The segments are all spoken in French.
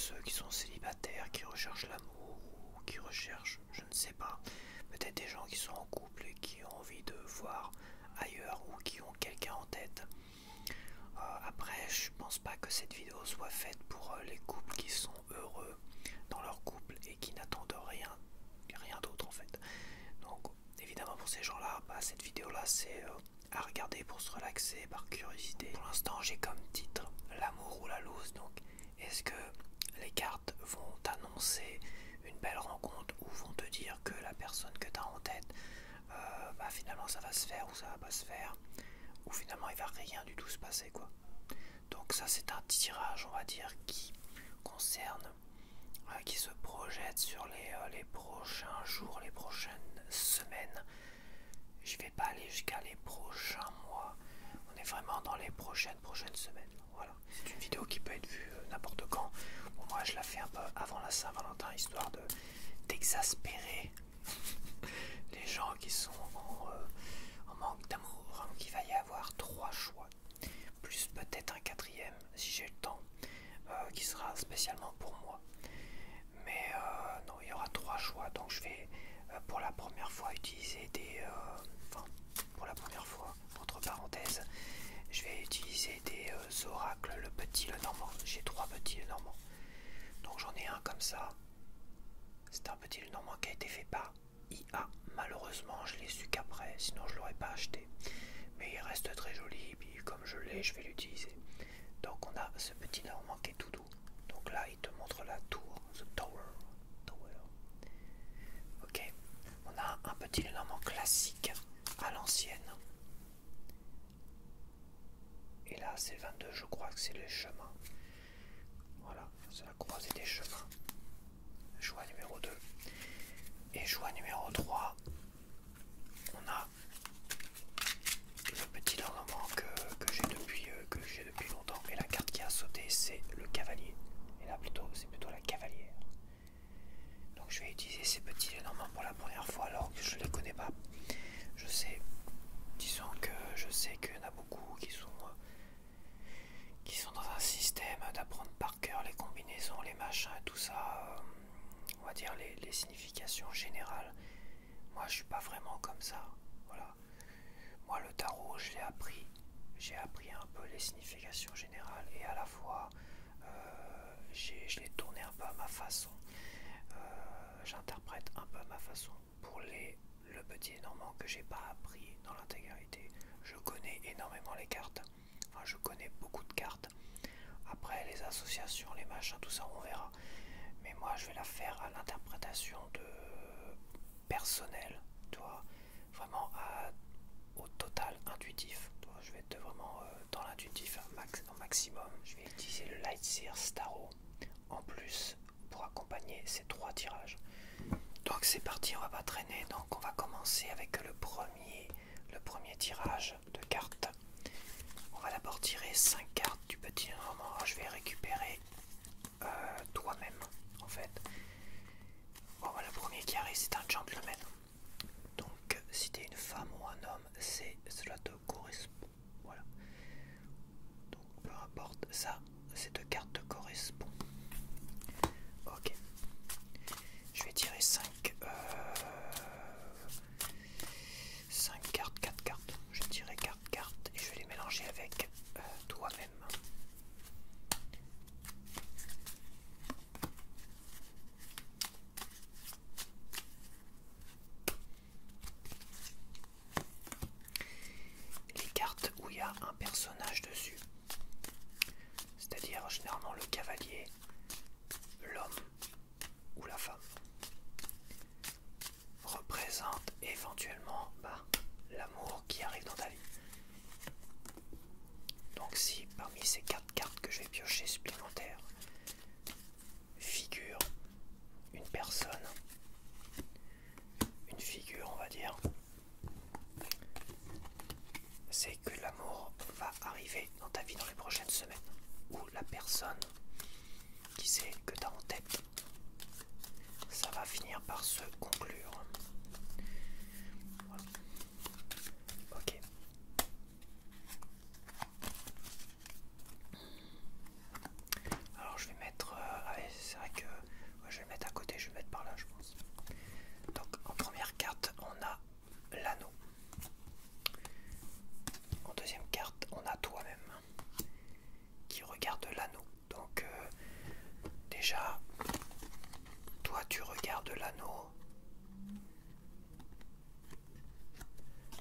ceux qui sont célibataires, qui recherchent l'amour ou qui recherchent, je ne sais pas, peut-être des gens qui sont en couple et qui ont envie de voir ailleurs ou qui ont quelqu'un en tête. Après, je pense pas que cette vidéo soit faite pour les couples qui sont heureux dans leur couple et qui n'attendent rien d'autre en fait. Donc évidemment pour ces gens-là, cette vidéo-là c'est à regarder pour se relaxer par curiosité. Pour l'instant j'ai comme titre l'amour ou la loose, donc est-ce que les cartes vont t'annoncer une belle rencontre ou vont te dire que la personne que tu as en tête, finalement ça va se faire ou ça va pas se faire, ou finalement il va rien du tout se passer quoi. Donc ça c'est un tirage on va dire qui concerne, qui se projette sur les prochains jours, les prochaines semaines. Je vais pas aller jusqu'à les prochains mois, on est vraiment dans les prochaines semaines. Voilà, c'est une vidéo qui peut être vue n'importe quand. Bon, moi je la fais un peu avant la Saint-Valentin histoire d'exaspérer les gens qui sont en manque d'amour. Donc il va y avoir 3 choix, plus peut-être un 4e si j'ai le temps, qui sera spécialement pour moi. Mais non, il y aura 3 choix, donc je vais pour la première fois utiliser pour la première fois, entre parenthèses, je vais utiliser des oracles, le petit, le normand. J'ai 3 petits le normand. Donc j'en ai un comme ça. C'est un petit le normand qui a été fait par IA. Malheureusement, je l'ai su qu'après, sinon je l'aurais pas acheté. Mais il reste très joli, et puis comme je l'ai, je vais l'utiliser. Donc on a ce petit normand qui est tout doux. Donc là, il te montre la tour, the tower. Ok, on a un petit Lenormand classique à l'ancienne. Et là, c'est 22, je crois que c'est les chemins. Voilà, c'est la croisée des chemins. Choix numéro 2. Et choix numéro 3, on a le petit Lenormand que j'ai depuis longtemps. Et la carte qui a sauté, c'est le cavalier. Et là, c'est plutôt la cavalière. Donc je vais utiliser ces petits Lenormand pour la première fois alors que je ne les connais pas. Je sais, disons que je sais qu'il y en a beaucoup qui sont dans un système d'apprendre par cœur les combinaisons, les machins et tout ça, on va dire les significations générales. Moi je suis pas vraiment comme ça, voilà. Moi le tarot j'ai appris un peu les significations générales et à la fois je l'ai tourné un peu à ma façon. J'interprète un peu à ma façon. Pour le petit normand que j'ai pas appris dans l'intégralité, je connais énormément les cartes. Enfin, je connais beaucoup de cartes. Après, les associations, les machins, tout ça, on verra. Mais moi, je vais la faire à l'interprétation personnelle, tu vois, vraiment au total intuitif. Je vais être vraiment dans l'intuitif au maximum. Je vais utiliser le Lightseer Starro en plus pour accompagner ces 3 tirages. Donc c'est parti, on va pas traîner. Donc on va commencer avec le premier tirage de cartes. On va d'abord tirer 5 cartes du petit normand. Je vais récupérer toi-même en fait. Bon, voilà, le premier qui arrive c'est un gentleman. Donc si t'es une femme ou un homme, cela te correspond. Voilà. Donc peu importe ça, ces 2 cartes te correspondent. Ok. Je vais tirer 5 cartes, 4 cartes. Je vais tirer 4 cartes et je vais les mélanger avec toi-même. Les cartes où il y a un personnage dessus, c'est-à-dire généralement le cavalier, l'homme ou la femme, représente éventuellement l'amour qui arrive dans ta vie. Donc si parmi ces 4 cartes que je vais piocher supplémentaires figure une personne, une figure on va dire, c'est que l'amour va arriver dans ta vie dans les prochaines semaines. Ou la personne qui sait que tu as en tête, ça va finir par se conclure. Voilà. Ok. Alors je vais mettre, allez, déjà, toi tu regardes l'anneau.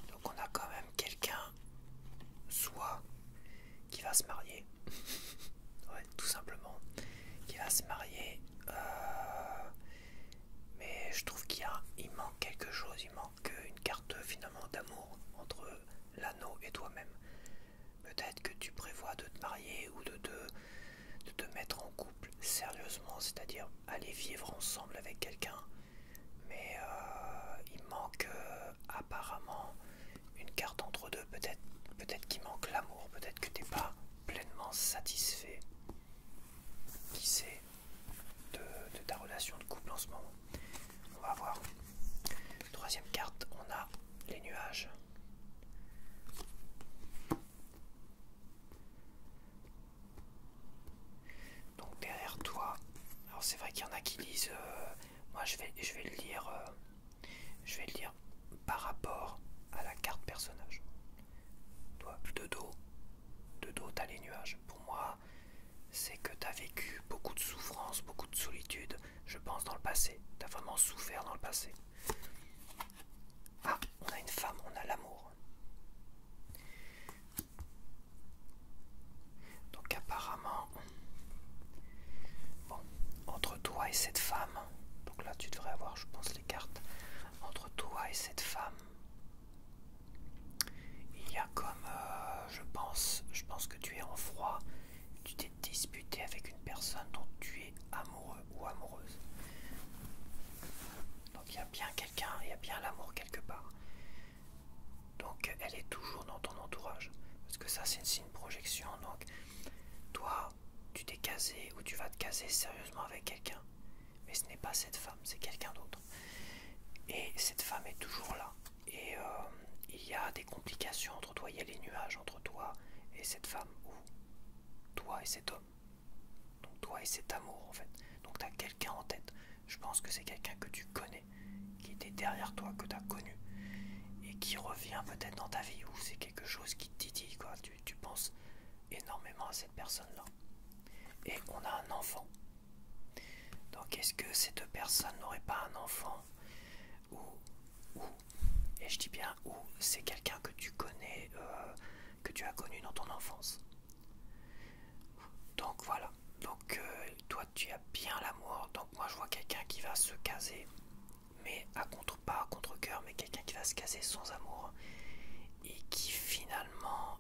Donc on a quand même quelqu'un, soit qui va se marier, ouais, tout simplement, qui va se marier, mais je trouve qu'il manque quelque chose, il manque une carte finalement d'amour entre l'anneau et toi-même. Peut-être que tu prévois de te marier ou de te mettre en couple sérieusement, c'est-à-dire aller vivre ensemble avec quelqu'un, mais il manque apparemment une carte entre deux, peut-être qu'il manque l'amour, peut-être que tu n'es pas pleinement satisfait, qui sait, de ta relation de couple en ce moment. On va voir. Troisième carte, on a les nuages. Donc derrière toi, alors c'est vrai qu'il y en a qui lisent, moi je vais le lire, par rapport à la carte personnage. Toi, de dos t'as les nuages. Pour moi, c'est que t'as vécu beaucoup de souffrance, beaucoup de solitude, je pense, dans le passé. T'as vraiment souffert dans le passé. Ah, on a une femme, on a l'amour. Donc apparemment, bon, entre toi et cette femme, donc là tu devrais avoir, je pense, les cartes. Entre toi et cette femme, il y a comme, je pense que tu es en froid, tu t'es disputé avec une personne dont tu es amoureux ou amoureuse. Donc il y a bien quelqu'un, il y a bien l'amour quelque part. Donc elle est toujours dans ton entourage. Parce que ça c'est une projection. Donc toi, tu t'es casé ou tu vas te caser sérieusement avec quelqu'un. Mais ce n'est pas cette femme, c'est quelqu'un d'autre. Et cette femme est toujours là. Et il y a des complications entre toi, il y a les nuages entre toi et cette femme, ou toi et cet homme. Donc toi et cet amour en fait. Donc tu as quelqu'un en tête. Je pense que c'est quelqu'un que tu connais, qui était derrière toi, que tu as connu, et qui revient peut-être dans ta vie, ou c'est quelque chose qui te titille, quoi. Tu penses énormément à cette personne-là. Et on a un enfant. Donc est-ce que ces deux personnes n'auraient pas un enfant, ou et je dis bien ou c'est quelqu'un que tu connais, que tu as connu dans ton enfance. Donc voilà. Donc toi tu as bien l'amour. Donc moi je vois quelqu'un qui va se caser, mais pas à contre-cœur, mais quelqu'un qui va se caser sans amour, et qui finalement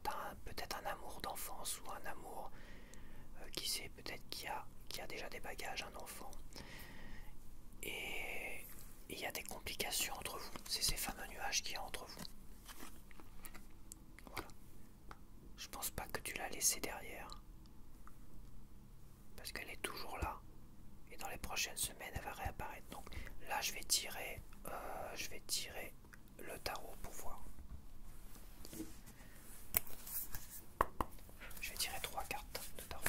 t'as peut-être un amour d'enfance, ou un amour qui sait, peut-être qui a déjà des bagages, un enfant, et il y a des complications entre vous. C'est ces fameux nuages qu'il y a entre vous. Voilà. Je pense pas que tu l'as laissée derrière, parce qu'elle est toujours là, et dans les prochaines semaines elle va réapparaître. Donc là je vais tirer le tarot pour voir. Je vais tirer 3 cartes de tarot.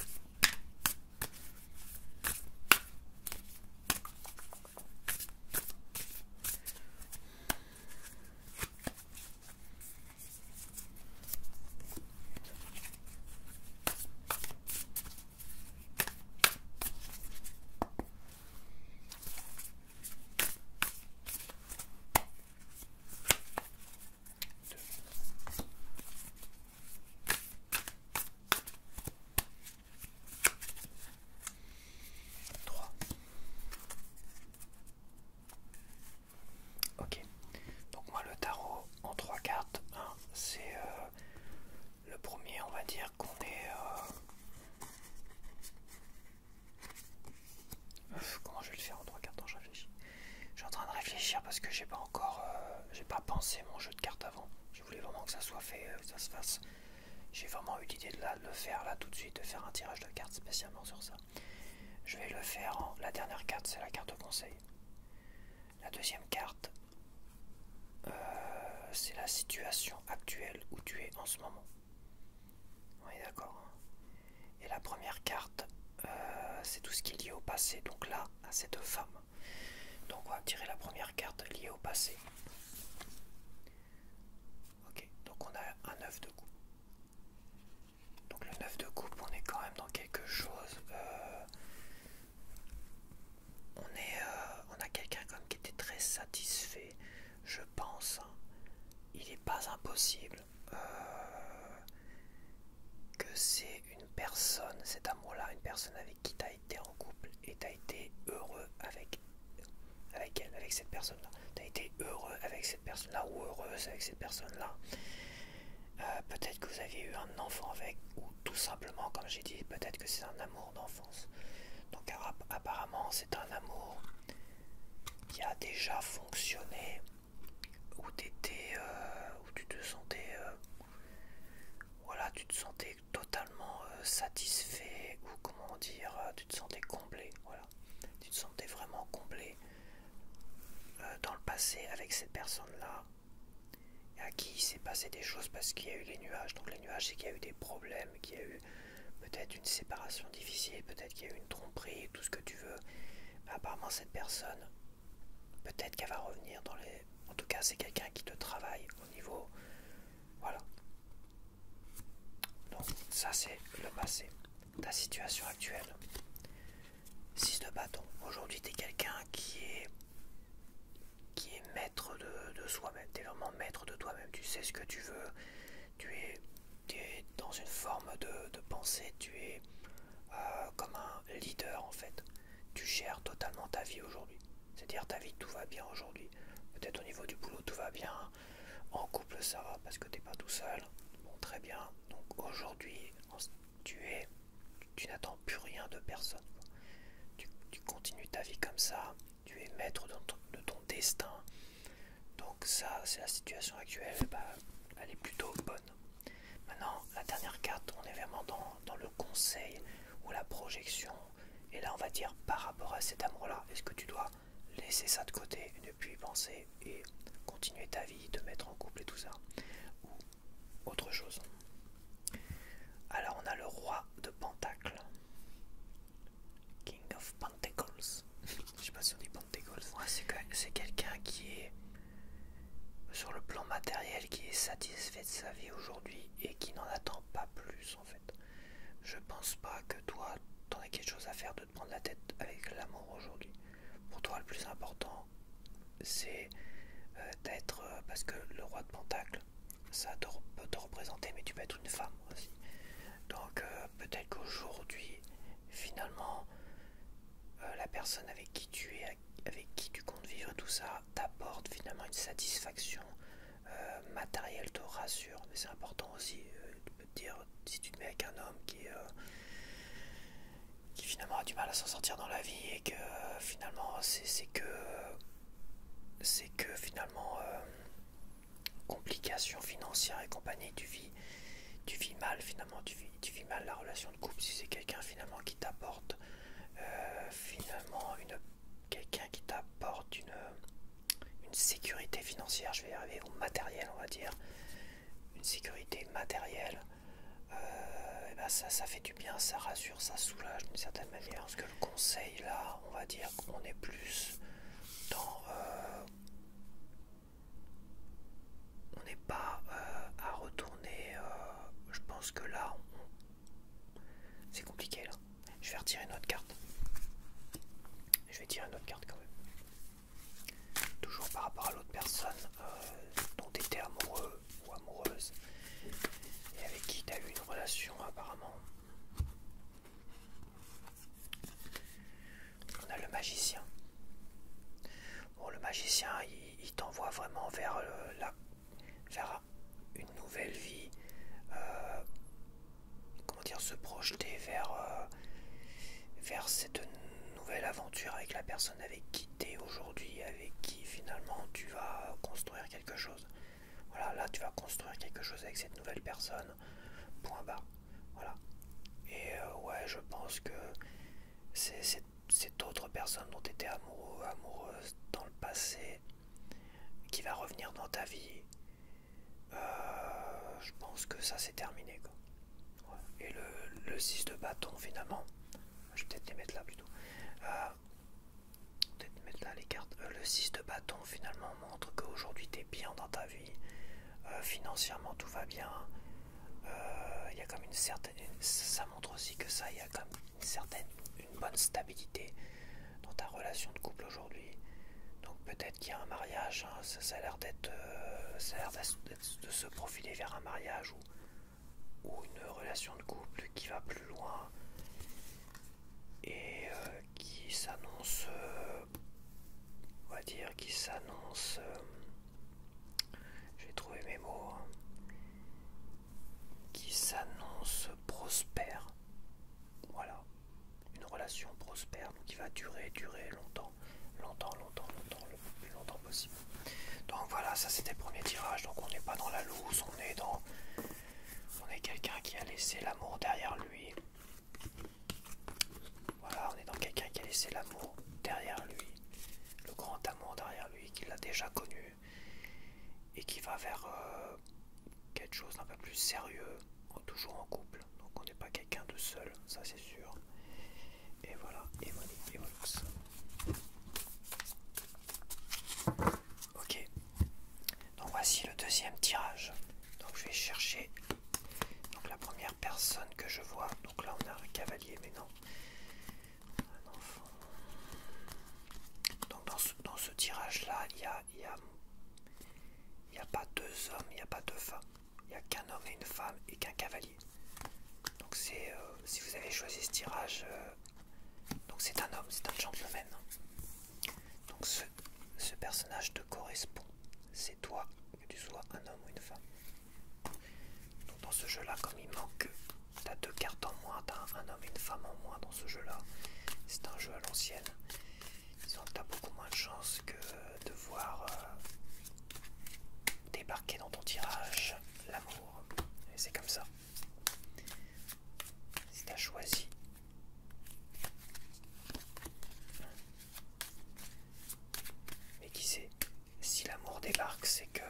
Ok, donc moi le tarot en 3 cartes, hein, c'est le premier, on va dire qu'on est... comment je vais le faire en 3 cartes? Je réfléchis. Je suis en train de réfléchir parce que j'ai pas encore... j'ai pas pensé mon jeu de cartes avant. Je voulais vraiment que ça soit fait, que ça se fasse. J'ai vraiment eu l'idée de le faire là tout de suite, de faire un tirage de cartes spécialement sur ça. Je vais le faire en... La dernière carte, c'est la carte de conseil. La deuxième carte, c'est la situation actuelle où tu es en ce moment. On est d'accord. Et la première carte, c'est tout ce qui est lié au passé. Donc là, à cette femme. Donc on va tirer la première carte liée au passé. Ok, donc on a un 9 de coupe. Donc le 9 de coupe, on est quand même dans quelque chose une personne avec qui tu as été en couple et tu as été heureux avec elle, avec cette personne-là. Tu as été heureux avec cette personne-là ou heureuse avec cette personne-là. Peut-être que vous aviez eu un enfant avec, ou tout simplement, comme j'ai dit, peut-être que c'est un amour d'enfance. Donc apparemment, c'est un amour qui a déjà fonctionné, où où tu te sentais, voilà, tu te sentais totalement satisfait, ou comment dire, tu te sentais comblé, voilà, tu te sentais vraiment comblé dans le passé avec cette personne-là, à qui il s'est passé des choses parce qu'il y a eu les nuages. Donc les nuages, c'est qu'il y a eu des problèmes, qu'il y a eu peut-être une séparation difficile, peut-être qu'il y a eu une tromperie, tout ce que tu veux. Mais apparemment cette personne, peut-être qu'elle va revenir dans les... En tout cas, c'est quelqu'un qui te travaille au niveau... Voilà. Donc ça, c'est le passé. Ta situation actuelle. 6 de bâton. Aujourd'hui, tu es quelqu'un qui est maître de soi-même. Tu es vraiment maître de toi-même. Tu sais ce que tu veux. Tu es dans une forme de pensée. Tu es comme un leader en fait. Tu gères totalement ta vie aujourd'hui. C'est-à-dire ta vie, tout va bien aujourd'hui. Peut-être au niveau du boulot, tout va bien. En couple, ça va parce que tu n'es pas tout seul. Bon, très bien. Donc aujourd'hui, tu n'attends plus rien de personne. Tu continues ta vie comme ça. Tu es maître de ton destin. Donc ça, c'est la situation actuelle. Elle est plutôt bonne. Maintenant, la dernière carte, on est vraiment dans le conseil ou la projection. Et là, on va dire par rapport à cet amour-là, est-ce que tu dois laisser ça de côté et ne plus y penser et continuer ta vie, te mettre en couple et tout ça, ou autre chose? Alors, on a le roi de Pentacles, King of Pentacles. Je sais pas si on dit Pentacles. Ouais, c'est quelqu'un qui est sur le plan matériel, qui est satisfait de sa vie aujourd'hui et qui n'en attend pas plus en fait. Je pense pas que toi t'en aies quelque chose à faire de te prendre la tête avec l'amour aujourd'hui. Pour toi le plus important c'est d'être, parce que le roi de Pentacle ça peut te représenter, mais tu peux être une femme aussi. Donc peut-être qu'aujourd'hui finalement la personne avec qui tu es, avec qui tu comptes vivre tout ça t'apporte finalement une satisfaction matérielle, te rassure. Mais c'est important aussi de te dire, si tu te mets avec un homme qui finalement a du mal à s'en sortir dans la vie et que finalement c'est que finalement complications financières et compagnie, tu vis mal finalement, tu vis mal la relation de couple. Si c'est quelqu'un finalement qui t'apporte finalement quelqu'un qui t'apporte une sécurité financière, je vais y arriver, ou matérielle on va dire, une sécurité matérielle, et ben ça fait du bien, ça rassure, ça soulage d'une certaine manière. Parce que le conseil là, on va dire qu'on est plus dans on n'est pas à retourner, je pense que là c'est compliqué là. Je vais retirer une autre carte. Je vais tirer une autre carte quand même. Toujours par rapport à l'autre personne dont tu étais amoureux ou amoureuse et avec qui tu as eu une relation apparemment. On a le magicien. Bon, le magicien, il t'envoie vraiment vers une nouvelle vie. Comment dire, se projeter vers cette nouvelle aventure avec la personne avec qui tu es aujourd'hui, avec qui finalement tu vas construire quelque chose. Voilà, là tu vas construire quelque chose avec cette nouvelle personne, point barre. Voilà. Et ouais, je pense que c'est cette autre personne dont tu étais amoureux, amoureuse dans le passé, qui va revenir dans ta vie. Je pense que ça c'est terminé quoi. Ouais. Et le 6 de bâton finalement, je vais peut-être les mettre là plutôt. Peut-être mettre là les cartes. Le 6 de bâton finalement montre qu'aujourd'hui tu es bien dans ta vie. Financièrement tout va bien. Il y a comme une certaine... Ça montre aussi que ça, il y a comme une bonne stabilité dans ta relation de couple aujourd'hui. Donc peut-être qu'il y a un mariage, hein, ça a l'air d'être... de se profiler vers un mariage ou une relation de couple qui va plus loin. va durer longtemps, le plus longtemps possible. Donc voilà, ça c'était le premier tirage. Donc on n'est pas dans la loose, on est quelqu'un qui a laissé l'amour derrière lui. Voilà, on est dans quelqu'un qui a laissé l'amour derrière lui, le grand amour derrière lui, qu'il a déjà connu et qui va vers quelque chose d'un peu plus sérieux, toujours en couple. Donc on n'est pas quelqu'un de seul, ça c'est sûr. Et voilà, et voilà, et voilà. Ok, donc voici le deuxième tirage. Donc je vais chercher donc la première personne que je vois. Donc là on a un cavalier, mais non, un enfant. Donc dans ce tirage là, il n'y a pas deux hommes, il n'y a pas deux femmes. Il n'y a qu'un homme et une femme et qu'un cavalier. Donc c'est si vous avez choisi ce tirage, donc c'est un homme, c'est un gentleman. Donc ce personnage te correspond. C'est toi, que tu sois un homme ou une femme. Donc dans ce jeu là, comme il manque, tu as 2 cartes en moins, tu as un homme et une femme en moins dans ce jeu là. C'est un jeu à l'ancienne. Disons que tu as beaucoup moins de chances que de voir débarquer dans ton tirage l'amour. Et c'est comme ça. Si tu as choisi mais qui sait, si l'amour débarque, c'est que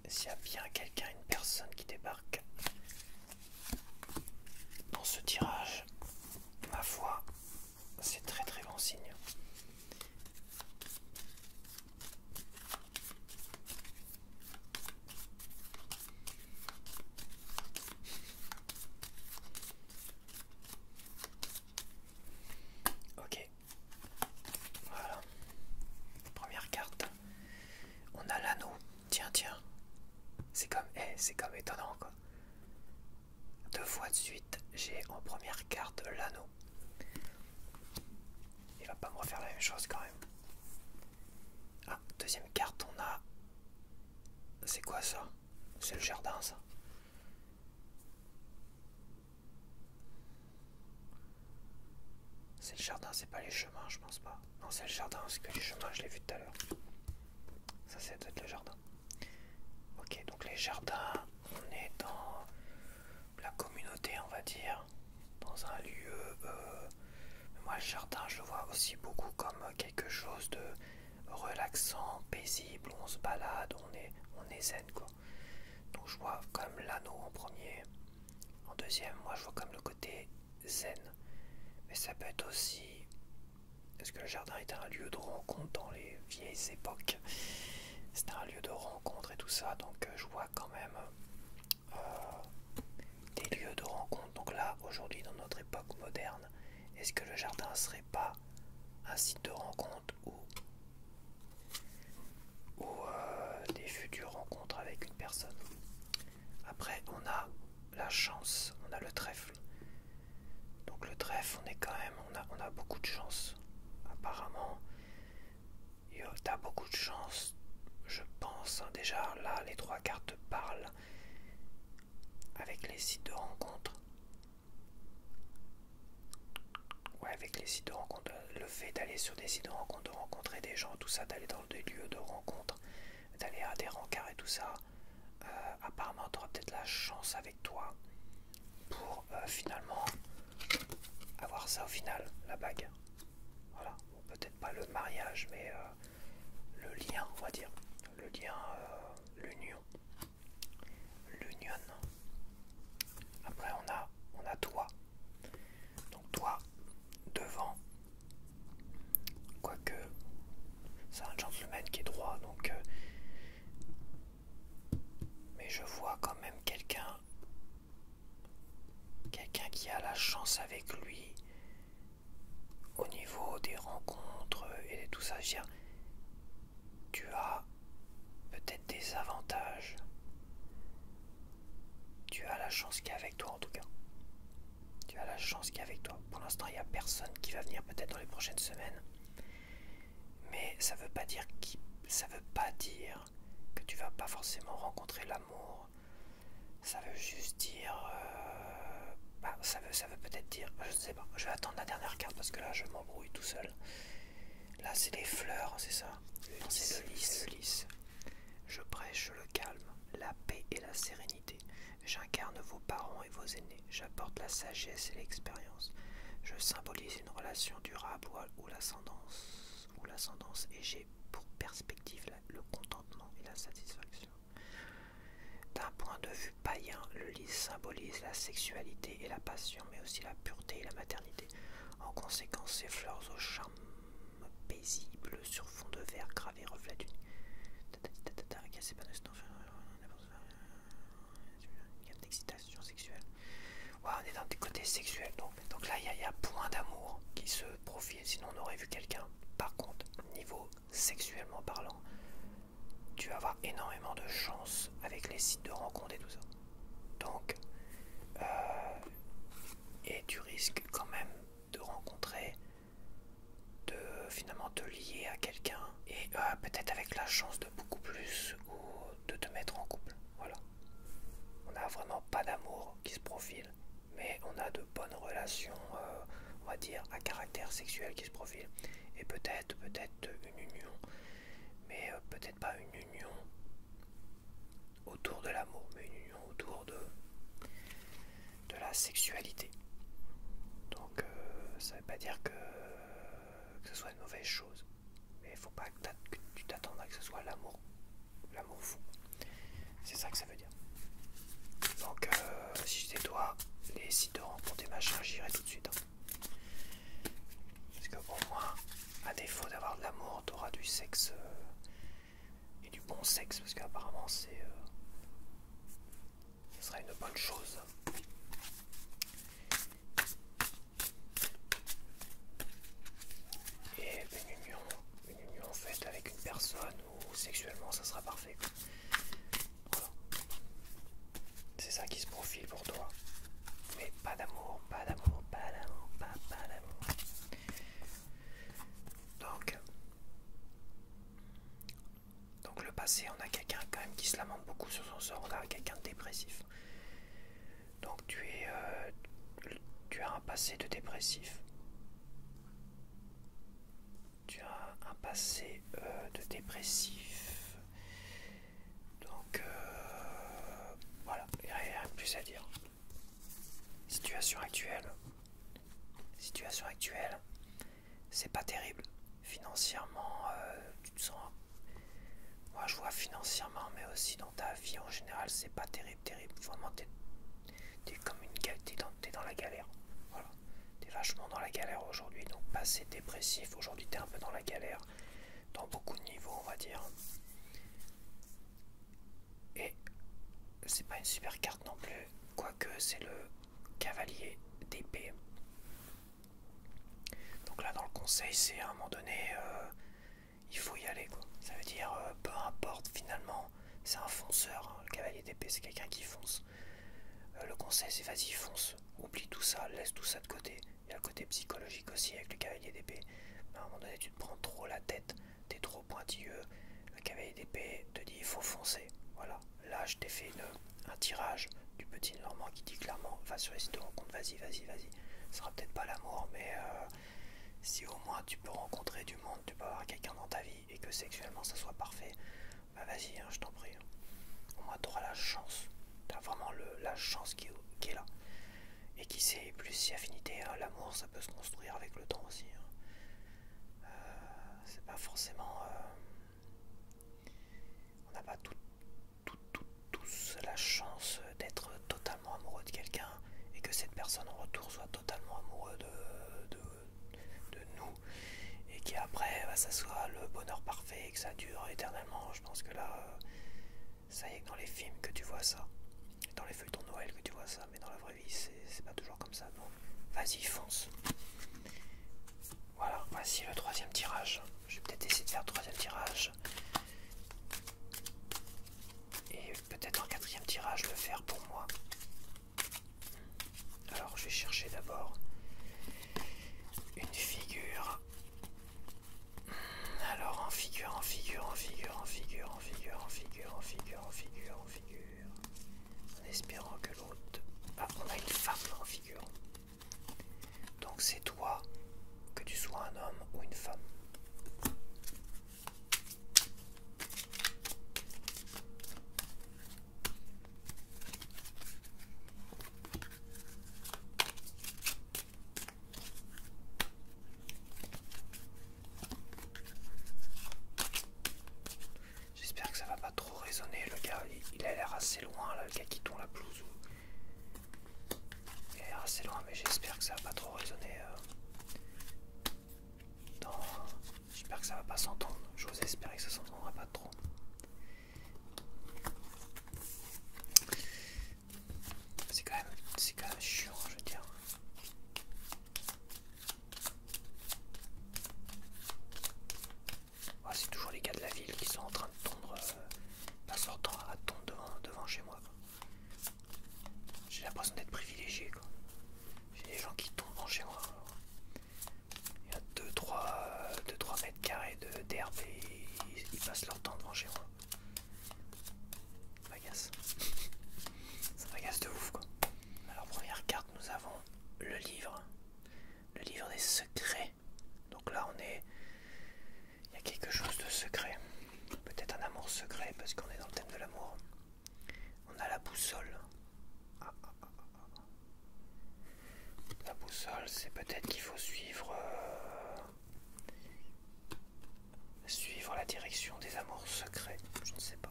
s'il y a bien quelqu'un, une personne qui débarque dans ce tirage, ma foi, c'est très très bon signe. Ok, voilà. Première carte. On a l'anneau. Tiens, tiens. C'est comme étonnant quoi. 2 fois de suite, j'ai en première carte l'anneau. Il va pas me refaire la même chose quand même. Ah, deuxième carte, on a... C'est quoi ça? C'est le jardin ça. C'est le jardin, c'est pas les chemins, je pense pas. Non, c'est le jardin, parce que les chemins, je l'ai vu tout à l'heure. Ça, c'est peut-être le jardin. Ok, donc les jardins, on est dans la communauté, on va dire. Dans un lieu... Moi, le jardin, je le vois aussi beaucoup comme quelque chose de relaxant, paisible, où on se balade, on est zen, quoi. Donc je vois comme l'anneau en premier. En deuxième, moi, je vois comme le côté zen. Mais ça peut être aussi... Est-ce que le jardin était un lieu de rencontre dans les vieilles époques? C'était un lieu de rencontre et tout ça, donc je vois quand même des lieux de rencontre. Donc là, aujourd'hui, dans notre époque moderne, est-ce que le jardin serait pas un site de rencontre ou des futures rencontres avec une personne? Après, on a la chance, on a le trèfle. Donc le trèfle, on est quand même, on a beaucoup de chance. Apparemment, tu as beaucoup de chance, je pense. Déjà, là, les 3 cartes parlent avec les sites de rencontre. Ouais, avec les sites de rencontre, le fait d'aller sur des sites de rencontre, de rencontrer des gens, tout ça, d'aller dans des lieux de rencontre, d'aller à des rencarts et tout ça, apparemment, tu auras peut-être la chance avec toi pour finalement avoir ça au final, la bague. Voilà, bon, peut-être pas le mariage, mais le lien, on va dire. Le lien, l'union. L'union. Après, on a toi. Donc, toi, devant. Quoique, c'est un gentleman qui est droit, donc. Mais je vois quand même quelqu'un qui a la chance avec lui au niveau des rencontres et tout ça. Je veux dire, tu as peut-être des avantages. Tu as la chance qui est avec toi en tout cas. Tu as la chance qui est avec toi. Pour l'instant, il n'y a personne qui va venir peut-être dans les prochaines semaines. Mais ça veut pas dire que tu vas pas forcément rencontrer l'amour. Ça veut juste dire... ça veut peut-être dire... sais pas. Je vais attendre la dernière carte parce que là je m'embrouille tout seul. Là c'est les fleurs, c'est ça. C'est le lys. Je prêche le calme, la paix et la sérénité. J'incarne vos parents et vos aînés. J'apporte la sagesse et l'expérience. Je symbolise une relation durable ou l'ascendance et j'ai pour perspective le contentement et la satisfaction. D'un point de vue païen, le lys symbolise la sexualité et la passion, mais aussi la pureté et la maternité. En conséquence, ces fleurs au charme paisible sur fond de verre gravé reflètent une d'excitation sexuelle. Ouais, on est dans des côtés sexuels, donc là il y a point d'amour qui se profile, sinon on aurait vu quelqu'un. Par contre, niveau sexuellement parlant, tu vas avoir énormément de chance avec les sites de rencontres et tout ça. Donc, et tu risques quand même de rencontrer, de finalement te lier à quelqu'un et peut-être avec la chance de beaucoup plus ou de te mettre en couple. Voilà. On n'a vraiment pas d'amour qui se profile, mais on a de bonnes relations, on va dire, à caractère sexuel qui se profilent. Et peut-être une union, mais peut-être pas une union autour de l'amour, mais une union autour de la sexualité. Donc ça veut pas dire que ce soit une mauvaise chose, mais il faut pas que tu t'attendes à que ce soit l'amour fou. C'est ça que ça veut dire. Donc si j'étais toi, les sites de rencontres et machin, j'irais tout de suite. Parce que au moins, à défaut d'avoir de l'amour, t'auras du sexe et du bon sexe, parce qu'apparemment ce serait une bonne chose. Et une union faite avec une personne où sexuellement ça sera parfait. Voilà. C'est ça qui se profile pour toi. Mais pas d'amour, pas d'amour, pas d'amour, pas d'amour. Donc le passé, on a quelqu'un quand même qui se lamente beaucoup sur son sort, on a quelqu'un de dépressif. Donc tu as un passé de dépressif. Tu as un passé de dépressif. Donc voilà, il n'y a rien de plus à dire. Situation actuelle, c'est pas terrible. Financièrement, tu te sens. Moi je vois financièrement, mais aussi dans ta vie en général, c'est pas terrible. Vraiment, t'es comme t'es dans la galère. Voilà. T'es vachement dans la galère aujourd'hui, donc passé dépressif. Aujourd'hui, t'es un peu dans la galère, dans beaucoup de niveaux, on va dire. Et c'est pas une super carte non plus, quoique c'est le cavalier d'épée. Donc là, dans le conseil, c'est à un moment donné, il faut y aller, quoi. Ça veut dire, peu importe, finalement, c'est un fonceur. Hein. Le cavalier d'épée, c'est quelqu'un qui fonce. Le conseil, c'est vas-y, fonce. Oublie tout ça, laisse tout ça de côté. Il y a le côté psychologique aussi avec le cavalier d'épée. Mais à un moment donné, tu te prends trop la tête, t'es trop pointilleux. Le cavalier d'épée te dit, il faut foncer. Voilà. Là, je t'ai fait un tirage du petit Normand qui dit clairement, va sur les sites de rencontre, vas-y. Ce sera peut-être pas l'amour, mais si au moins tu peux rencontrer du monde, tu peux avoir quelqu'un dans ta vie et que sexuellement ça soit parfait, bah vas-y, hein, je t'en prie. Au moins tu auras la chance, tu as vraiment la chance qui est là. Et qui sait, plus si affinité, hein, l'amour ça peut se construire avec le temps aussi. Hein. C'est pas forcément. On n'a pas tous la chance d'être totalement amoureux de quelqu'un et que cette personne en retour soit totalement amoureux de nous et qu'après ça soit le bonheur parfait et que ça dure éternellement. Je pense que là, ça y est que dans les films que tu vois ça, dans les feuilletons de Noël que tu vois ça, mais dans la vraie vie c'est pas toujours comme ça. Donc vas-y, fonce. Voilà, voici le troisième tirage. Je vais peut-être essayer de faire le troisième tirage. Et peut-être en quatrième tirage le faire pour moi. Alors je vais chercher d'abord une figure. Alors en figure. En espérant que l'autre. Ah, on a une femme en figure. un homme ou une femme. J'espère que ça va pas trop résonner. Le gars, il a l'air assez loin là, le gars qui tourne la pelouse. Il a l'air assez loin, mais j'espère que ça va pas trop résonner. J'espère que ça va pas s'entendre. J'ose espérer que ça s'entendra pas trop. C'est quand même chiant, je veux dire. Oh, c'est toujours les gars de la ville qui sont en train de tondre, passent leur temps à tondre devant chez moi. J'ai l'impression d'être privilégié, quoi. J'ai des gens qui tombent devant chez moi. Alors. Il y a 2-3 mètres carrés d'herbe et ils passent leur temps devant chez moi. Ça m'agace. Ça m'agace de ouf, quoi. Alors, première carte, nous avons le livre. Le livre des secrets. Donc là, il y a quelque chose de secret. Peut-être un amour secret parce qu'on est dans le thème de l'amour. On a la boussole. La boussole, c'est peut-être qu'il faut suivre la direction des amours secrets. Je ne sais pas.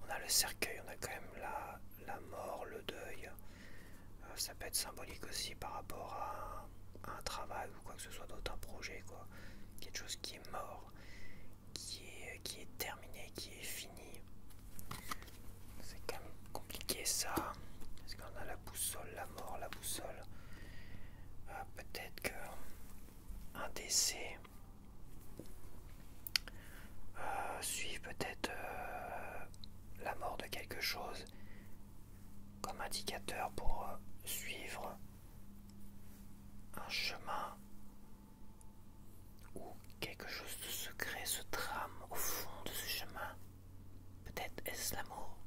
On a le cercueil, on a quand même la mort, le deuil. Ça peut être symbolique aussi par rapport à un travail ou quoi que ce soit d'autre, un projet, quoi. Quelque chose qui est mort, qui est terminé, qui est fini. C'est quand même compliqué ça. Parce qu'on a la boussole, la mort, la boussole. Peut-être qu'un décès suit peut-être la mort de quelque chose comme indicateur pour suivre un chemin où quelque chose de secret se trame au fond de ce chemin. Peut-être est-ce l'amour.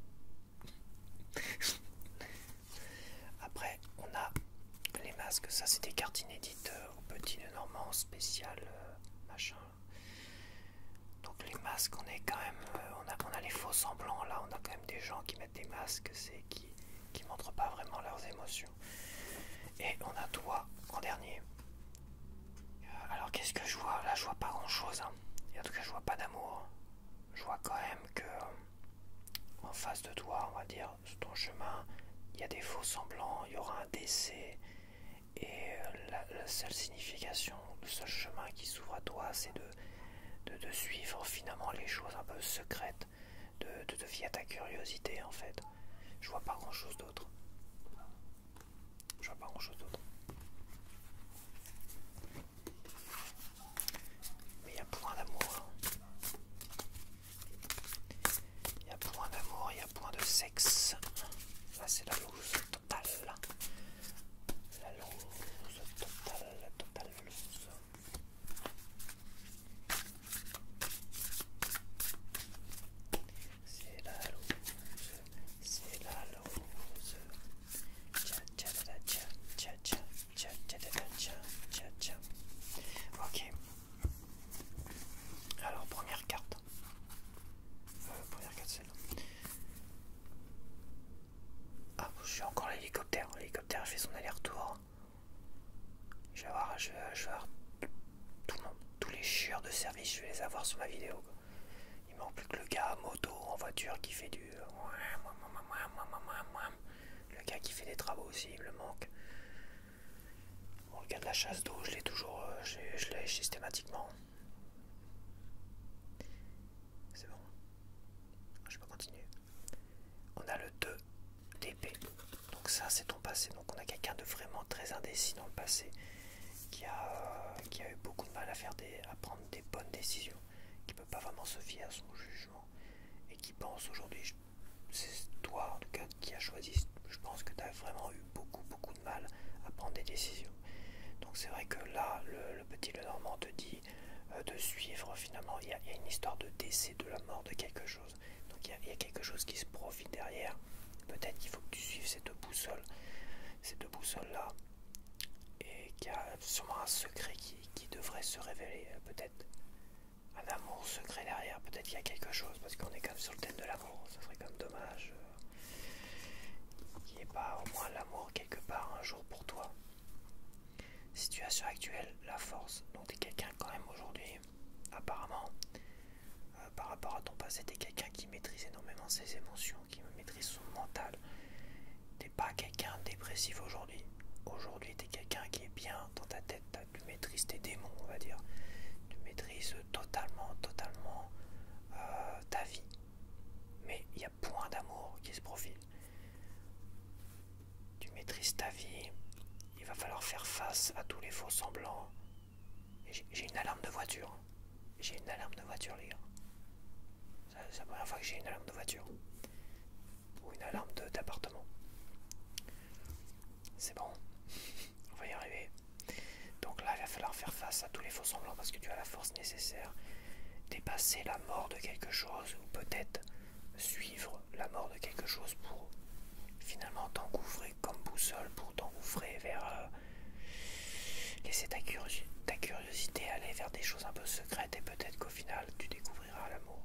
Après, on a les masques. Ça, c'est des cartes inédites au Petit Lenormand spécial machin. Donc les masques, on est quand même, on a les faux semblants. Là, on a quand même des gens qui mettent des masques, qui montrent pas vraiment leurs émotions. Et on a toi en dernier. Alors qu'est-ce que je vois? Là, je vois pas grand-chose. Hein. Et en tout cas, je vois pas d'amour. Je vois quand même que en face de toi, on va dire, sur ton chemin, il y a des faux semblants, il y aura un décès. Et la seule signification, le seul chemin qui s'ouvre à toi, c'est de suivre finalement les choses un peu secrètes, de te fier à ta curiosité en fait. Je vois pas grand chose d'autre. Je vois pas grand chose d'autre. Mais il y a point d'amour. Il y a point d'amour, il y a point de sexe. Là c'est la loose totale. La loose totale, la totale loose. C'est la loose, c'est la loose. Tcha tcha tcha tcha tcha tcha tcha tcha tcha tcha. Ok. Alors première carte. Première carte celle-là. Ah, je suis encore à l'hélicoptère. L'hélicoptère a fait son aller-retour. Je vais voir tout le monde, tous les chieurs de service, je vais les avoir sur ma vidéo. Il manque plus que le gars à moto, en voiture qui fait du... Le gars qui fait des travaux aussi, il me le manque. Bon, le gars de la chasse d'eau, je l'ai toujours... je l'ai systématiquement. C'est bon. Je peux continuer. On a le 2 d'épée. Donc ça, c'est ton passé. Donc on a quelqu'un de vraiment très indécis dans le passé. Qui a eu beaucoup de mal à prendre des bonnes décisions, qui ne peut pas vraiment se fier à son jugement et qui pense aujourd'hui, c'est toi en tout cas qui as choisi, je pense que tu as vraiment eu beaucoup de mal à prendre des décisions. Donc c'est vrai que là, le Petit Lenormand te dit de suivre finalement, il y a une histoire de décès, de la mort de quelque chose. Donc il y a quelque chose qui se profile derrière. Peut-être qu'il faut que tu suives ces deux boussoles là. qu'il y a sûrement un secret qui devrait se révéler, peut-être un amour secret derrière, peut-être qu'il y a quelque chose, parce qu'on est quand même sur le thème de l'amour, ça serait quand même dommage qu'il n'y ait pas au moins l'amour quelque part un jour pour toi. Situation actuelle, la force, donc t'es quelqu'un quand même aujourd'hui, apparemment, par rapport à ton passé, t'es quelqu'un qui maîtrise énormément ses émotions, qui maîtrise son mental. T'es pas quelqu'un de dépressif aujourd'hui. Aujourd'hui, t'es quelqu'un qui est bien dans ta tête. Tu maîtrises tes démons, on va dire. Tu maîtrises totalement ta vie. Mais il y a point d'amour qui se profile. Tu maîtrises ta vie. Il va falloir faire face à tous les faux semblants. J'ai une alarme de voiture. J'ai une alarme de voiture, les gars. C'est la première fois que j'ai une alarme de voiture. Ou une alarme d'appartement. C'est bon, on va y arriver. Donc là, il va falloir faire face à tous les faux semblants parce que tu as la force nécessaire. Dépasser la mort de quelque chose ou peut-être suivre la mort de quelque chose pour finalement t'engouffrer comme boussole, pour t'engouffrer vers laisser ta curiosité aller vers des choses un peu secrètes et peut-être qu'au final tu découvriras l'amour.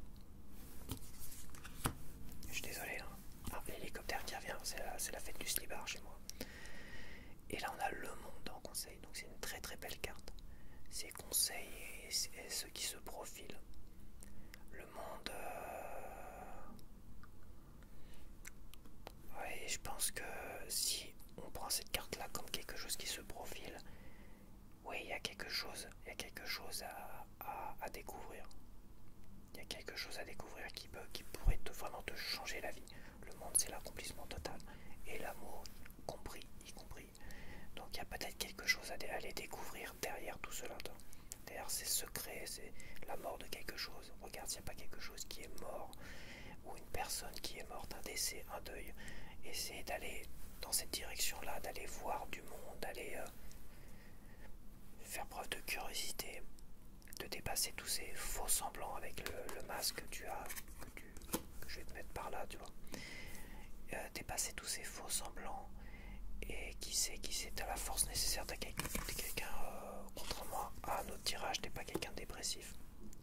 Je suis désolé, hein. Ah, l'hélicoptère qui revient, c'est la fête du slibard chez moi. Et là on a le monde en conseil, donc c'est une très très belle carte. C'est conseils et ceux qui se profilent. Le monde... Ouais, je pense que si on prend cette carte là comme quelque chose qui se profile, oui, il y a quelque chose à découvrir. Il y a quelque chose à découvrir qui pourrait vraiment te changer la vie. Le monde, c'est l'accomplissement total. Et l'amour, y compris. Donc il y a peut-être quelque chose à aller découvrir derrière tout cela. Derrière ces secrets, c'est la mort de quelque chose. Regarde s'il n'y a pas quelque chose qui est mort. Ou une personne qui est morte, un décès, un deuil. Essayer d'aller dans cette direction-là, d'aller voir du monde, d'aller faire preuve de curiosité, de dépasser tous ces faux semblants avec le masque que tu as, que je vais te mettre par là, tu vois. Dépasser tous ces faux semblants et qui sait, t'as la force nécessaire, t'es quelqu'un, contrairement à un autre tirage, t'es pas quelqu'un de dépressif,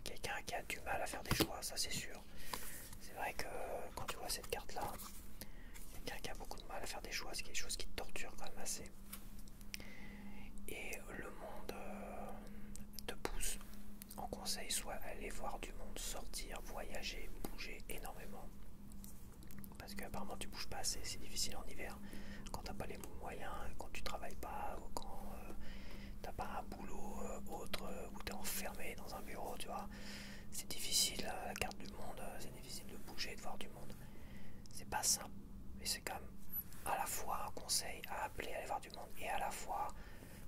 quelqu'un qui a du mal à faire des choix, ça c'est sûr. C'est vrai que quand tu vois cette carte là, quelqu'un qui a beaucoup de mal à faire des choix, c'est quelque chose qui te torture quand même assez. Et le monde te pousse en conseil, soit aller voir du monde, sortir, voyager, bouger énormément. Parce qu'apparemment tu bouges pas assez, c'est difficile en hiver. Quand t'as pas les moyens, quand tu travailles pas, ou quand t'as pas un boulot autre, où t'es enfermé dans un bureau, tu vois. C'est difficile, la carte du monde, c'est difficile de bouger, de voir du monde. C'est pas simple, mais c'est quand même à la fois un conseil à appeler à aller voir du monde, et à la fois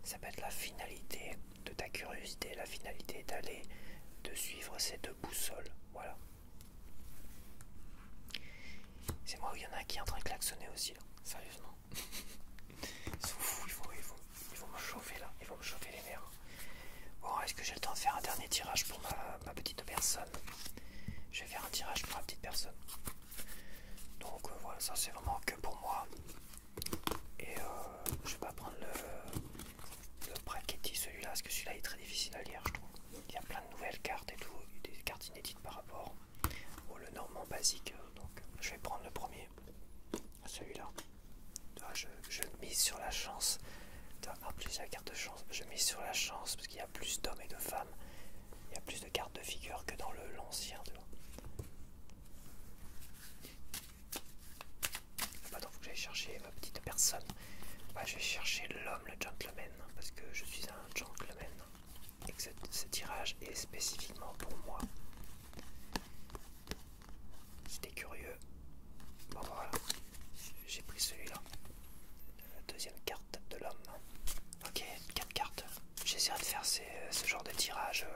ça peut être la finalité de ta curiosité, la finalité d'aller, de suivre ces deux boussoles, voilà. C'est moi où il y en a un qui est en train de klaxonner aussi là, sérieusement. Ils sont fous, ils vont me chauffer là, ils vont me chauffer les nerfs. Bon, est-ce que j'ai le temps de faire un dernier tirage pour ma petite personne? Je vais faire un tirage pour ma petite personne. Donc voilà, ça c'est vraiment que pour moi. Et je vais pas prendre le Brachetti celui-là, parce que celui-là est très difficile à lire, je trouve. Il y a plein de nouvelles cartes et tout, des cartes inédites par rapport au le normand basique. Donc je vais prendre le premier, celui-là. Je mise sur la chance. En plus la carte de chance, je mise sur la chance parce qu'il y a plus d'hommes et de femmes. Il y a plus de cartes de figure que dans l'ancien. Attends, faut que j'aille chercher ma petite personne. Bah, je vais chercher l'homme, le gentleman, parce que je suis un gentleman. Et que ce tirage est spécifiquement pour moi. C'était curieux. Bon voilà, j'ai pris celui-là. La deuxième carte de l'homme. Ok, 4 cartes. J'essaierai de faire ce genre de tirage.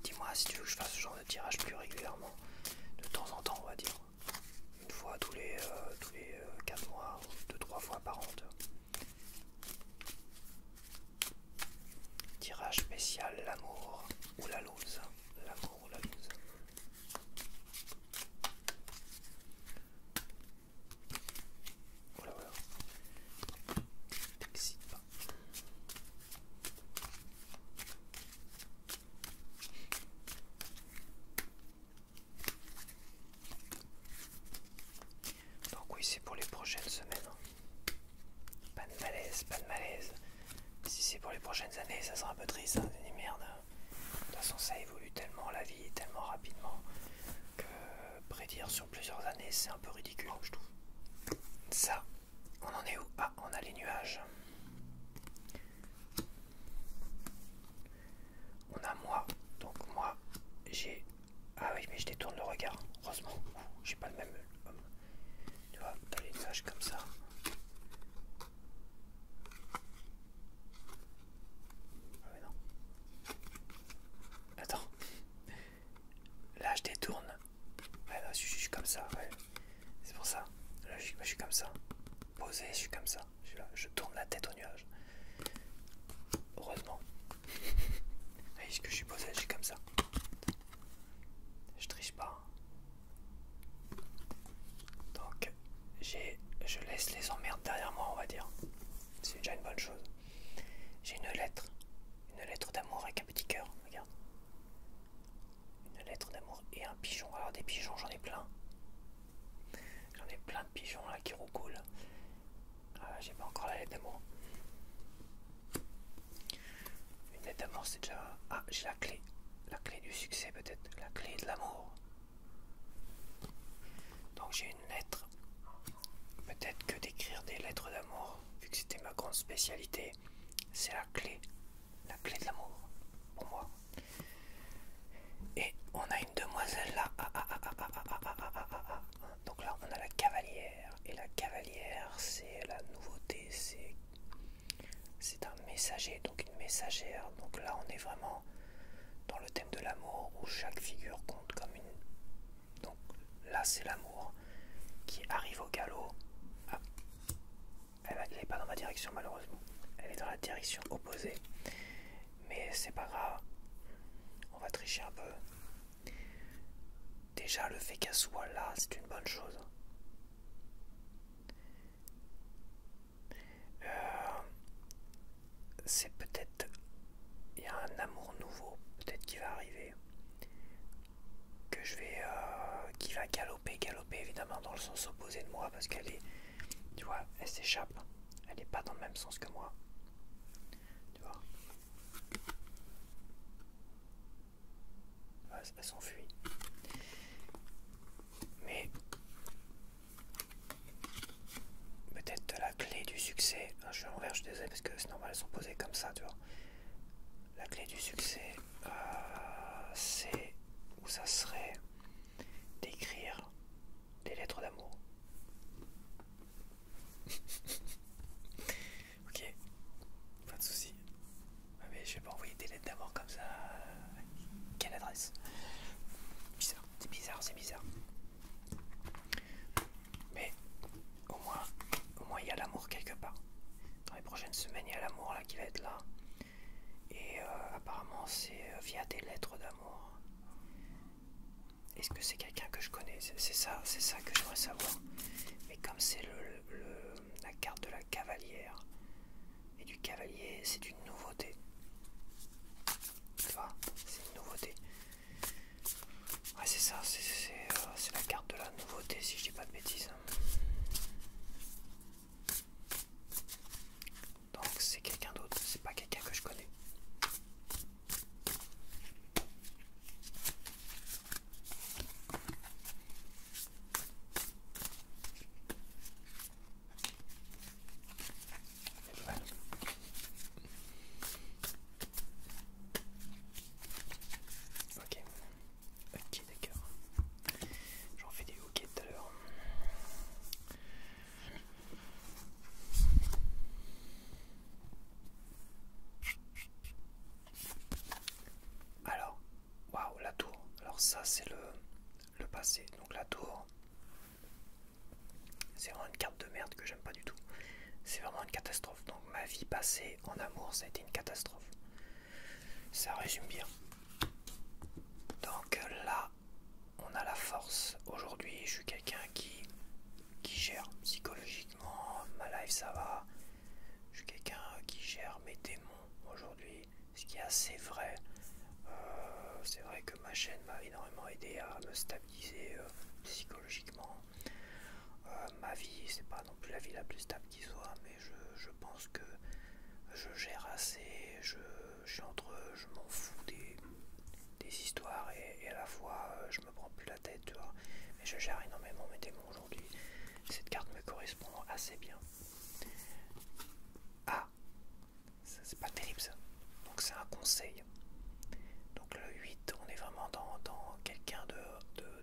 Dis-moi si tu veux que je fasse ce genre de tirage plus régulièrement. De temps en temps, on va dire. Une fois tous les 4 mois, ou 2-3 fois par an. Tirage spécial, l'amour ou la loose. L'amour ou la loose. Voilà, voilà. T'excite pas. prochaines années, ça sera un peu triste, hein, des merdes. De toute façon, ça évolue tellement, la vie, tellement rapidement, que prédire sur plusieurs années, c'est un peu ridicule, je trouve. Ça, on en est où? Ah, on a les nuages. On a moi, donc moi, j'ai... Ah oui, mais je détourne le regard, heureusement. J'ai pas le même... Tu vois, t'as les nuages comme ça. Ah mais non. Attends. Là, je détourne. Ouais, non, je suis comme ça, ouais. C'est pour ça. Là, je suis comme ça. Posé, je suis comme ça. Je suis là, je tourne la tête au nuage. Heureusement. Est-ce que je suis posé, je suis comme ça. Je triche pas. Donc, je laisse les emmerdes derrière moi, on va dire. C'est déjà une bonne chose. J'ai une lettre. Une lettre d'amour avec un petit cœur, regarde. Une lettre d'amour et un pigeon. Alors des pigeons, j'en ai plein. J'en ai plein de pigeons là qui roucoulent. J'ai pas encore la lettre d'amour. Une lettre d'amour, c'est déjà... Ah, j'ai la clé. La clé du succès peut-être. La clé de l'amour. Donc j'ai une lettre. Peut-être que d'écrire des lettres d'amour, vu que c'était ma grande spécialité, c'est la clé de l'amour pour moi. Et on a une demoiselle là. Donc là, on a la cavalière. Et la cavalière, c'est la nouveauté. C'est un messager, donc une messagère. Donc là, on est vraiment dans le thème de l'amour où chaque figure compte comme une. Donc là, c'est l'amour qui arrive au galop. Ah, elle n'est pas dans ma direction malheureusement. Elle est dans la direction opposée. Mais c'est pas grave. On va tricher un peu. Déjà, le fait qu'elle soit là, c'est une bonne chose. C'est peut-être... Il y a un amour nouveau, peut-être qui va arriver. Que je vais... qui va galoper évidemment dans le sens opposé de moi parce qu'elle est... Tu vois, elle s'échappe. Elle n'est pas dans le même sens que moi. Tu vois. Elle s'enfuit. Mais... peut-être la clé du succès... Je suis à l'envers, je suis désolé parce que c'est normal, elles sont posées comme ça, tu vois. La clé du succès, c'est... Ou ça serait d'écrire des lettres d'amour. Ok, pas de soucis. Mais je vais pas envoyer des lettres d'amour comme ça. Quelle adresse? Bizarre, c'est bizarre, c'est bizarre. Mais au moins il y a l'amour quelque part. Dans les prochaines semaines, il y a l'amour là qui va être là. Et apparemment c'est via des lettres d'amour. Est-ce que c'est quelqu'un que je connais? C'est ça que j'aimerais savoir. Mais comme c'est la carte de la cavalière et du cavalier, c'est une nouveauté. Tu vois, c'est une nouveauté. Ouais, c'est ça, c'est la carte de la nouveauté si je dis pas de bêtises. Donc c'est quelqu'un d'autre, c'est pas quelqu'un que je connais. Ok, ok, d'accord. J'en fais des hockey tout à l'heure. Alors, waouh, la tour. Alors ça c'est le passé. Donc la tour, c'est vraiment une carte de merde que j'aime pas du tout. C'est vraiment une catastrophe. Donc ma vie passée en amour, ça a été une catastrophe. Ça résume bien. Donc là, on a la force. Aujourd'hui, je suis quelqu'un qui gère psychologiquement. Ma life, ça va. Je suis quelqu'un qui gère mes démons aujourd'hui. Ce qui est assez vrai. C'est vrai que ma chaîne m'a énormément aidé à me stabiliser psychologiquement. Ma vie, c'est pas non plus la vie la plus stable qui soit, mais je pense que je gère assez, je suis entre je m'en fous des histoires et à la fois je me prends plus la tête, tu vois. Mais je gère énormément mes démons aujourd'hui. Cette carte me correspond assez bien. Ah, c'est pas terrible ça. Donc c'est un conseil. Donc le 8, on est vraiment dans quelqu'un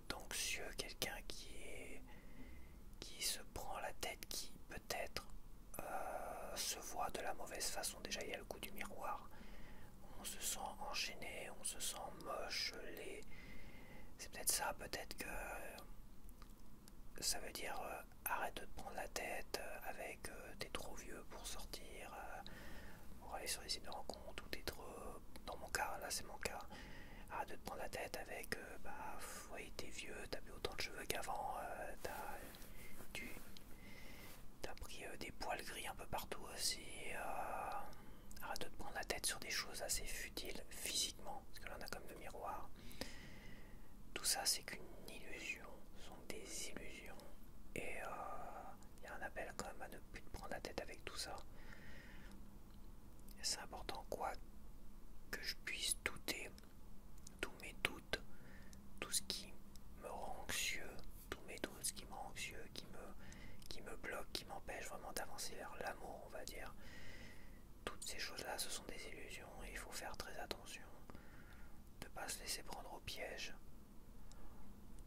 d'anxieux, quelqu'un qui se prend la tête, qui peut-être se voit de la mauvaise façon. Déjà il y a le coup du miroir. On se sent enchaîné, on se sent moche, laid. C'est peut-être ça, peut-être que ça veut dire arrête de te prendre la tête avec t'es trop vieux pour sortir, pour aller sur les sites de rencontres, ou t'es trop... Dans mon cas, là c'est mon cas, arrête de te prendre la tête avec oui t'es vieux, t'as plus autant de cheveux qu'avant, t'as pris des poils gris un peu partout aussi, arrête de te prendre la tête sur des choses assez futiles physiquement, parce que là on a comme le miroir. Tout ça c'est qu'une illusion, ce sont des illusions, et il y a un appel quand même à ne plus te prendre la tête avec tout ça. C'est important quoi que je puisse douter, tous mes doutes, tout ce qui me rend anxieux, tous mes doutes, ce qui me rend anxieux, qui me bloque, qui m'empêche vraiment d'avancer vers l'amour, on va dire. Toutes ces choses-là, ce sont des illusions et il faut faire très attention de ne pas se laisser prendre au piège.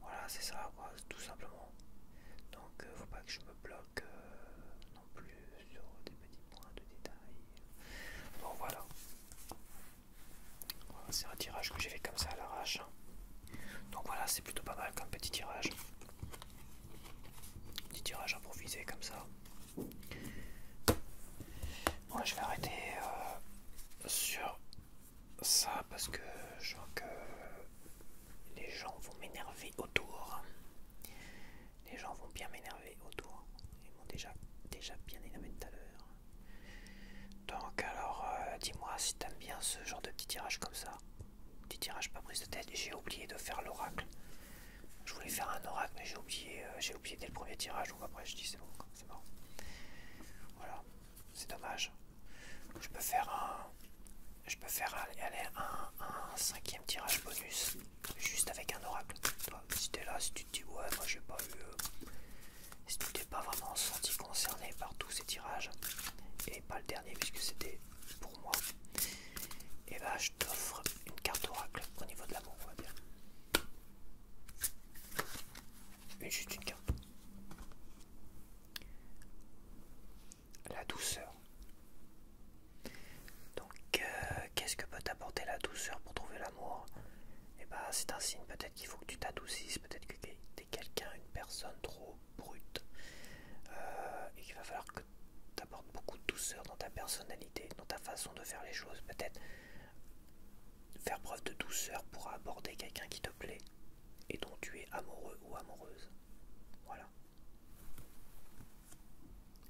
Voilà, c'est ça, quoi, tout simplement. Donc, faut pas que je me bloque non plus sur des petits points de détail. Donc voilà. Voilà, c'est un tirage que j'ai fait comme ça à l'arrache. Donc voilà, c'est plutôt pas mal comme petit tirage. Petit tirage improvisé comme ça. Bon, je vais arrêter sur ça parce que je vois que les gens vont m'énerver autour. Les gens vont bien m'énerver autour. Ils m'ont déjà bien énervé tout à l'heure. Donc alors, dis-moi si t'aimes bien ce genre de petit tirage comme ça. Petit tirage pas prise de tête. J'ai oublié de faire l'oracle. Je voulais faire un oracle mais j'ai oublié dès le premier tirage. Donc après je dis c'est bon, c'est marrant. Voilà, c'est dommage. Je peux faire un cinquième tirage bonus juste avec un oracle. Toi, si t'es là, si tu te dis ouais moi j'ai pas eu, si tu t'es pas vraiment senti concerné par tous ces tirages et pas le dernier puisque c'était pour moi, et bah je t'offre une carte oracle au niveau de l'amour, on va dire. Juste une carte. La douceur. Donc qu'est-ce que peut t'apporter la douceur pour trouver l'amour? Et bah c'est un signe peut-être qu'il faut que tu t'adoucisses, peut-être que t'es quelqu'un, une personne trop brute, et qu'il va falloir que tu apportes beaucoup de douceur dans ta personnalité, dans ta façon de faire les choses, peut-être faire preuve de douceur pour aborder quelqu'un qui te plaît et dont tu es amoureux ou amoureuse. Voilà.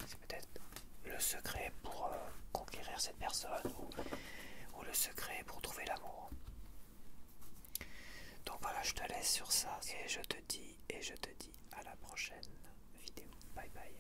C'est peut-être le secret pour conquérir cette personne ou le secret pour trouver l'amour. Donc voilà, je te laisse sur ça et je te dis à la prochaine vidéo. Bye bye.